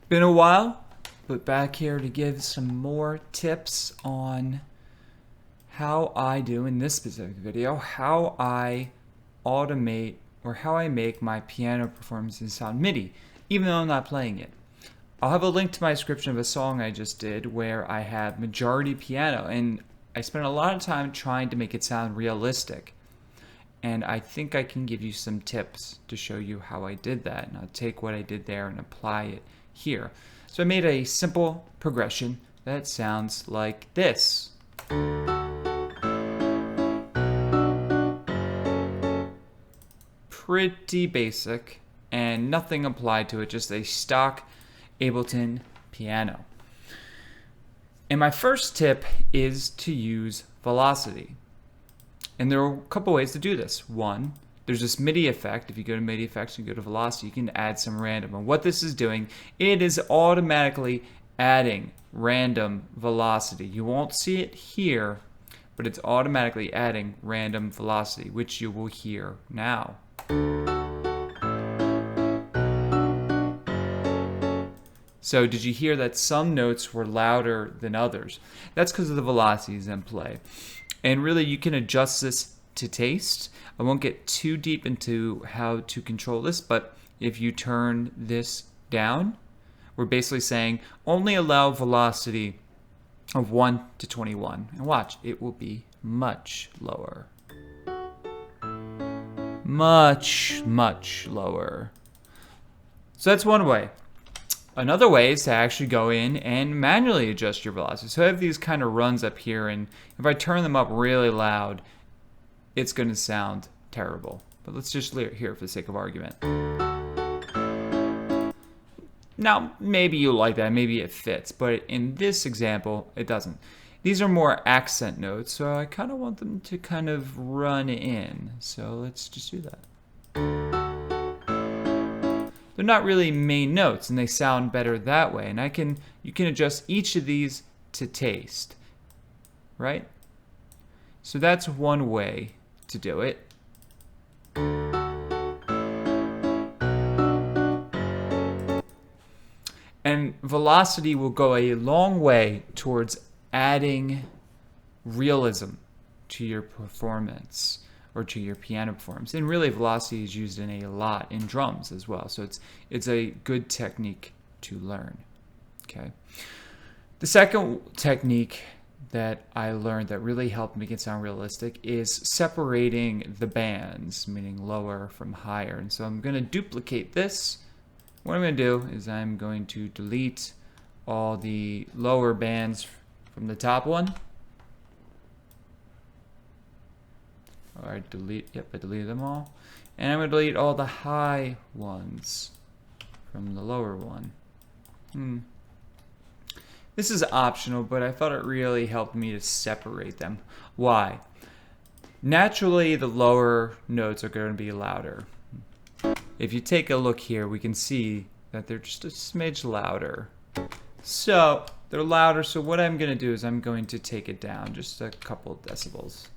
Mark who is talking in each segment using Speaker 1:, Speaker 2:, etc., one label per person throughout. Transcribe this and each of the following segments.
Speaker 1: Been a while, but back here to give some more tips on how I do in this specific video, how I automate or how I make my piano performances sound MIDI, even though I'm not playing it. I'll have a link to my description of a song I just did where I have majority piano, and I spent a lot of time trying to make it sound realistic. And I think I can give you some tips to show you how I did that. And I'll take what I did there and apply it here. So I made a simple progression that sounds like this. Pretty basic and nothing applied to it, just a stock Ableton piano. And my first tip is to use velocity. And there are a couple ways to do this. One, there's this MIDI effect. If you go to MIDI effects and go to velocity, you can add some random. And what this is doing, it is automatically adding random velocity. You won't see it here, but it's automatically adding random velocity, which you will hear now. So did you hear that some notes were louder than others? That's because of the velocities in play. And really, you can adjust this to taste. I won't get too deep into how to control this, but if you turn this down, we're basically saying only allow velocity of 1 to 21. And watch, it will be much lower. Much, much lower. So that's one way. Another way is to actually go in and manually adjust your velocity. So I have these kind of runs up here, and if I turn them up really loud, it's going to sound terrible. But let's just leave it here for the sake of argument. Now, maybe you like that, maybe it fits, but in this example, it doesn't. These are more accent notes, so I kind of want them to kind of run in. So let's just do that. They're not really main notes, and they sound better that way. And you can adjust each of these to taste, right? So that's one way to do it. And velocity will go a long way towards adding realism to your performance or to your piano performance. And really, velocity is used in a lot in drums as well. So it's a good technique to learn. Okay. The second technique that I learned that really helped make it sound realistic is separating the bands, meaning lower from higher. And so I'm going to duplicate this. What I'm going to do is I'm going to delete all the lower bands from the top one. I deleted them all. And I'm going to delete all the high ones from the lower one. This is optional, but I thought it really helped me to separate them. Why? Naturally, the lower notes are going to be louder. If you take a look here, we can see that they're just a smidge louder. So, they're louder, so what I'm going to do is I'm going to take it down just a couple of decibels.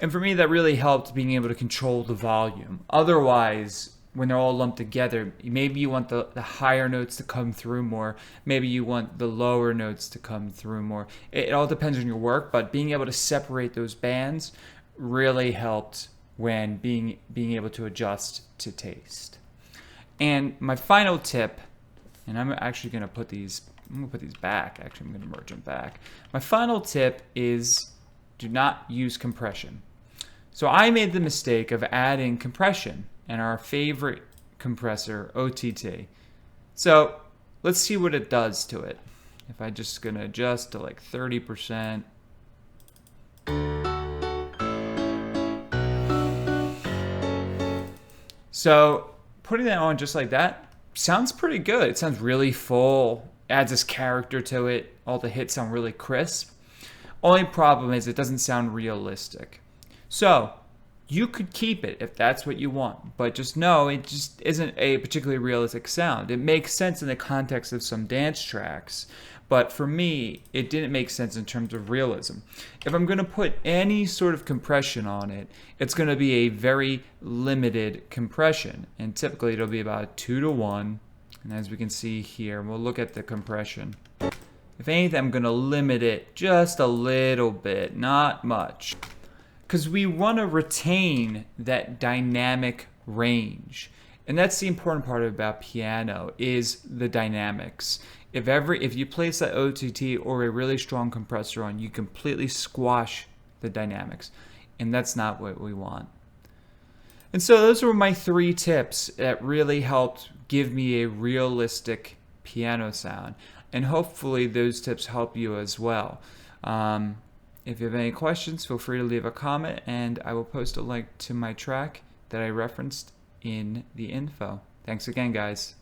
Speaker 1: And for me, that really helped being able to control the volume. Otherwise, when they're all lumped together, maybe you want the higher notes to come through more. Maybe you want the lower notes to come through more. It all depends on your work, but being able to separate those bands really helped when being able to adjust to taste. And my final tip, and I'm actually going to put these back. Actually, I'm going to merge them back. My final tip is do not use compression. So I made the mistake of adding compression and our favorite compressor, OTT. So let's see what it does to it. If I'm just going to adjust to like 30%. So putting that on just like that sounds pretty good. It sounds really full, adds this character to it. All the hits sound really crisp. Only problem is it doesn't sound realistic. So you could keep it if that's what you want, but just know it just isn't a particularly realistic sound. It makes sense in the context of some dance tracks, but for me, it didn't make sense in terms of realism. If I'm going to put any sort of compression on it, it's going to be a very limited compression, and typically it'll be about 2 to 1 And as we can see here, we'll look at the compression. If anything, I'm going to limit it just a little bit, not much. Because we want to retain that dynamic range. And that's the important part about piano, is the dynamics. If you place that OTT or a really strong compressor on, you completely squash the dynamics. And that's not what we want. And so those were my 3 tips that really helped give me a realistic piano sound. And hopefully those tips help you as well. If you have any questions, feel free to leave a comment, and I will post a link to my track that I referenced in the info. Thanks again, guys.